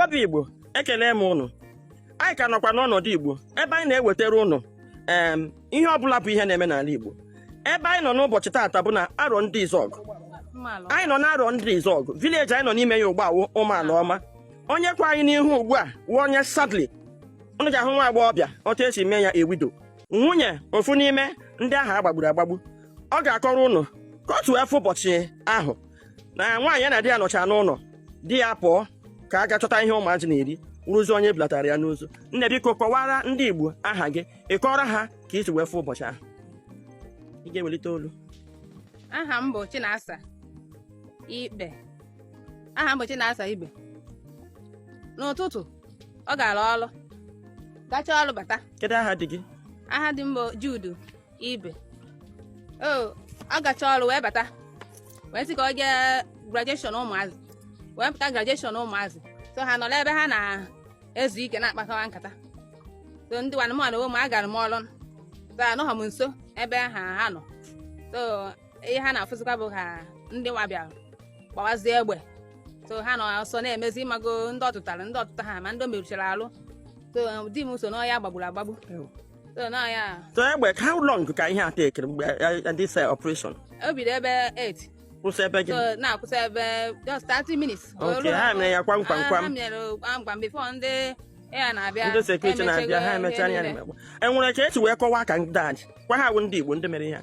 Igbo bụ Igbo, ekele m unu. Anyị ka nọkwa n'ọnọdụ Igbo ebe anyị na-ewetara unu ihe ọbụla bụ ihe na-eme n'ala Igbo. Ebe anyị nọ n'ụbọchị taata bụ na Arondizuogu. Anyị nọ na Arondizuogu, village anyị nọ n'ime ya ugbu a wụ Ụmụalaọma. Onye kwa anyị n'ihu ugbu a wụ onye sadly. Unu ga-ahụ nwa agbọghọbịa otu esi mee ya ewido. Nwunye ofu n'ime ndị ahụ agbagburu agbagbu. Ọ ga-akọrọ unu ka otu efu ụbọchị ahụ na nwaanyị na di ya nọcha n'ụlọ, di ya pụọ ka a ga-achọta ihe ụmụazị na-eri, rụzie onye blatara ya n'ụzọ. Nne biko kọwara ndị Igbo aha gị, ịkọrọ ha ka isi wee fụ ụbọchị ahụ. Ị ga-ewelite olu. Aha m bụ Chinasa Ibe. Aha m bụ Chinasa Ibe. N'ụtụtụ ọ gara ọrụ, gacha ọrụ bata. Kedu aha dị gị? Aha dị m bụ Judu Ibe. Ọ gacha ọrụ wee bata, wee sị ka ọ jee graduation ụmụazị, wee pụta graduation ụmụazị. So ha nọrọ ebe ha na-ezu ike na-akpakọwa nkata. So ndị nwanne m nwanne m agara m ọrụ, so anọghị m nso ebe ha nọ. So ihe ha na-afụzikwa bụ ha ndị nwa bịara gbawazie egbe. So ha nọ ọsọ na-emezi ịmago ndị ọtụta ha ma ndị o meruchara alụ. So di m so n'ọya gbagburu agbagbu. So n'ọya. So egbe, how long ka ihe a tekere mgbe this operation? O bido ebe 8. Kwụsị ebe gị? So na-akwụsị ebe just 30 minutes. Okay, ha mere ya kwam. Ha mere kwam before ndị ya na-abịa. Ndị security na-abịa, ha emechaa anya na-emegbu. Enwere ka esi wee kọwaa ka ndị a kwa ha bụ ndị Igbo ndị mere ihe.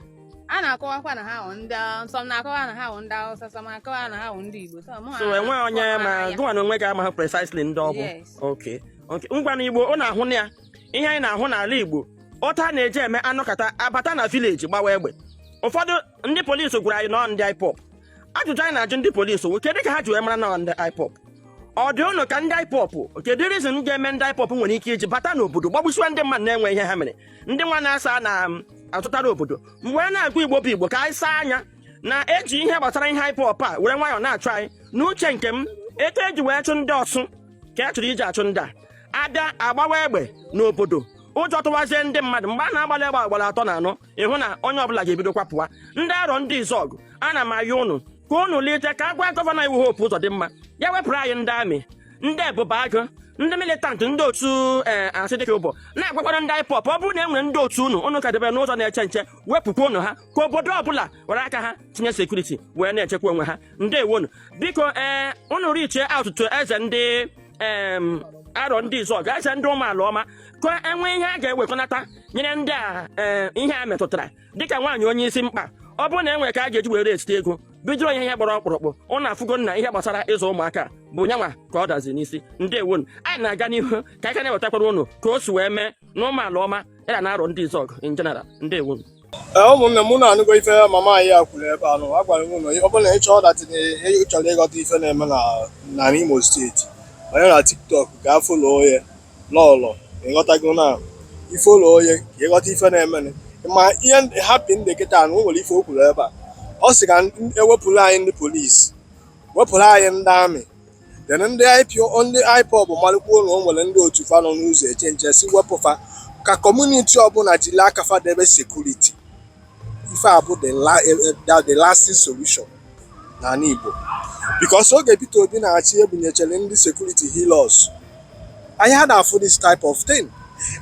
A na-akọwakwa na ha wụ ndị nsọ, na-akọwa na ha wụ ndị Hausa, nsọ na-akọwa na ha wụ ndị Igbo. So enwe onye ma gụwa na onwe ga-ama precisely ndị ọ bụ. Okay. Ngwa na Igbo, ọ na-ahụ na ya ihe anyị na-ahụ n'ala Igbo, ọta na-eje eme anọkata abata na village gbawa egbe. Ụfọdụ ndị polisi gwara anyị na ndị IPOB. Ajụjụ anyị na-ajụ ndị polisi wụ kedu ka ha ji wee mara na ndị IPOB? Ọ dị ụnụ ka ndị IPOB, kedu reason ga-eme ndị IPOB nwere ike iji bata n'obodo gbagbusiwa ndị mmadụ na-enwe ihe ha mere, ndị nwa na-asa na-atụtara obodo. Mgbe a na-agụ Igbo bụ Igbo ka anyị saa anya na eji ihe gbasara ihe IPOB a were nwayọọ na-achụ anyị. N'uche nke m, etu eji wee chụ ndị Ọsụ ka a chọrọ iji achụ ndị a abịa agbawa egbe n'obodo, ụjọ tụwazie ndị mmadụ. Mgbe a na-agbalị egbe agbara 3 na 4, ịhụ na onye ọbụla ga-ebido kwapụwa. Ndị Arondizuogu, ana m ayọ unu ka unu lite ka a gwa gọvanọ iwu Hope Uzodimma ya wepụrụ anyị ndị amị, ndị ebube agụ, ndị militant, ndị otu asị dịka ụbọ na-agwakwara ndị IPOB ọ bụrụ na e nwere ndị otu unu ka debe n'ụzọ na-eche nche, wepụkwa unu ha ka obodo ọbụla were aka ha tinye sekuriti wee na-echekwa onwe ha. Ndewonu biko unu richie atụtụ eze ndị Arondizuogu, eze ndị Ụmụalaọma, ka enwe ihe a ga-ewekọnata nyere ndị a ihe a metụtara dịka nwaanyị onye isi mkpa. Ọ bụrụ na enwere ka a ga-eji were esite ego bidoro ihe gbara ọkpụrụkpụ, ọ na-afụgo na ihe gbasara ịzụ ụmụaka bụ nyanwa ka ọ dazi n'isi. Ndewonu, anyị na-aga n'ihu ka anyị ka na-ewetakwara unu ka o si wee mee na Ụmụalaọma ya na Arondizuogu in general. Ndewonu. Ụmụnne m na-anụgo ife mama anyị a kwuru ebe anụ, a gwara m ọ bụrụ na ị chọọ ị chọrọ ịghọta ife na-eme na Imo steeti, onye na TikTok ga folo onye lọlọ ịghọtago na ifolo onye ka ịghọta ife na-eme. Ma ihe hapụ ndị kịta na o nwere ife o kwuru ebe a, ọ sị ka ewepụrụ anyị ndị polisi, wepụrụ anyị ndị amị, then ndị IPOB malụkwuo na o nwere ndị otu fa nọ n'ụzọ eche nche si wepụfa ka kọmuniti ọbụla jiri aka fa debe sekuriti. Ife a bụ the lasting solution n'ala Igbo, because oge Peter Obi na-achị ebunyechere ndị sekuriti healers. I had afụ this type of thing,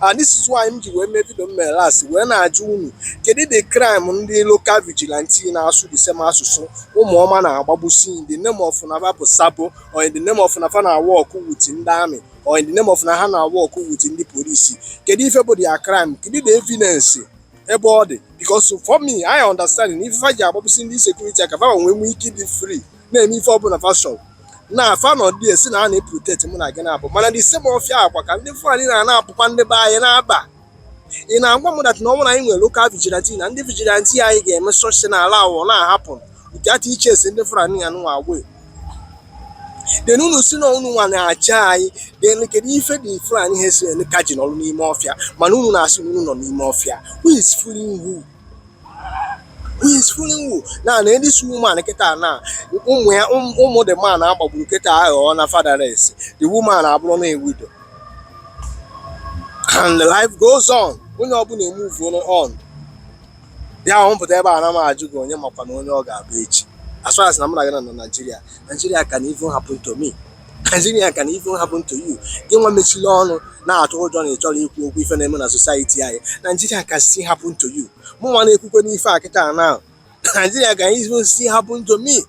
and this is why m ji wee mee video m mere last wee na-ajụ unu kedu the crime ndị local vigilante na-asụ the same asụsụ ụmụọma na-agbagbusi in the name of na bụ sabo, or in the name of na fa na-work with ndị amị, or in the name of na ha na-work with ndị polisi. Kedu ife bụ their crime? Kedu the evidence ebe ọ dị? Because for me, I understand if fa ji agbagbusi ndị security aka fa nwee ike dị free na-eme ife ọbụla fashion na fa nọ dị esi na a na-eprotect mụ na gị na-abụ, mana the same ọfịa akwa ka ndị Fulani na-apụkwa ndị be anyị na-aba. Ị na-agwa m dat na ọ bụrụ na anyị nwere local vigilante na ndị vigilante anyị ga-eme sosi na ala awọ na-ahapụ nke ata iche esi ndị Fulani ya nwa agwe. Den unu si na unu nwa na-achị anyị, den kedu ife dị Fulani ha si ka ji n'ọrụ n'ime ọfịa, mana unu na-asị unu nọ n'ime ọfịa. Who is fooling who? Who is fooling who? Na this woman keta na ụmụ the man agbagburu keta aghọọ na fatherless, the woman abụrụ na widow, and the life goes on. Onye ọbụla move on. Ya mpụta ebe a na m ajụ gị onye makwa na onye ọ ga-abụ echi. As far as na m na-aga na Nigeria can even happen to me. Nigeria can even happen to you. Gị nwa mechiri ọnụ na-atụ ụjọ na ị chọrọ ikwu okwu ife na-eme na society anyị. Nigeria can still happen to you. Mụ nwa na-ekwukwe n'ife a kịta na Nigeria can even still happen to me.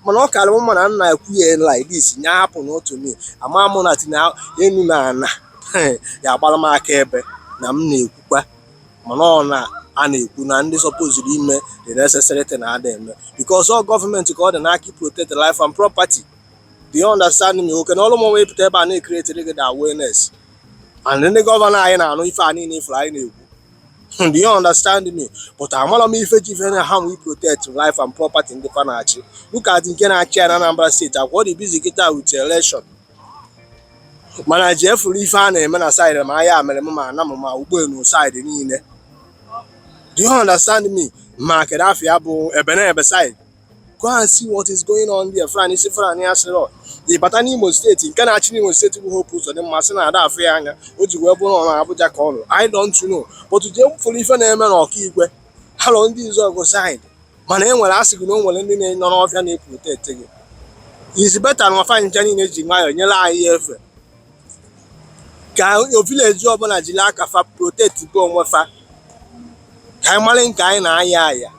Mana ọ karịrị mma na nna ekwu ya like this nya hapụ n'otu me. Ama mụ na tinye enu na ana ya agbara m aka ebe na m na-ekwukwa mana ọ na a na-ekwu na ndị supposed ime the necessary thing na ada eme because all government ka ọ dị n'aka protect life and property. Do you understand me? Okay, na ọrụ m wepụta ebe a na-create the awareness and ndị gọvanọ anyị na-anụ ife a niile ifuru anyị na-ekwu. Do you understand me? But amara m ife ji ife na ha we protect life and property ndị fa na-achị. Look at nke na-achị ya na Anambra State agwa dị busy kịta with election. Mana ji efuru ife a na-eme na side ma ya mere m ma na m ma ụgbọelu side niile. Do you understand me? Market afia bụ ebe na ebe side. Go and see what is going on there. Fulani asịrị ịbata n'Imo steeti nke na-achị n'Imo steeti bụ Hope ụzọ dị mma sị na ada afọ ya anya o ji wee bụrụ na Abuja ka ọ nọ. I don't know. But je fụrụ ife na-eme n'Ọkaigwe halọ ndị Ndigbo side mana e nwere asị gị na o nwere ndị nọ n'ọfịa na-eprotect gị. Is better na ọfa ncha niile ji nwayọ nyere anyị efe ka o village ọbụla jiri aka fa protect bụ onwe fa ka anyị mara nke anyị na-aya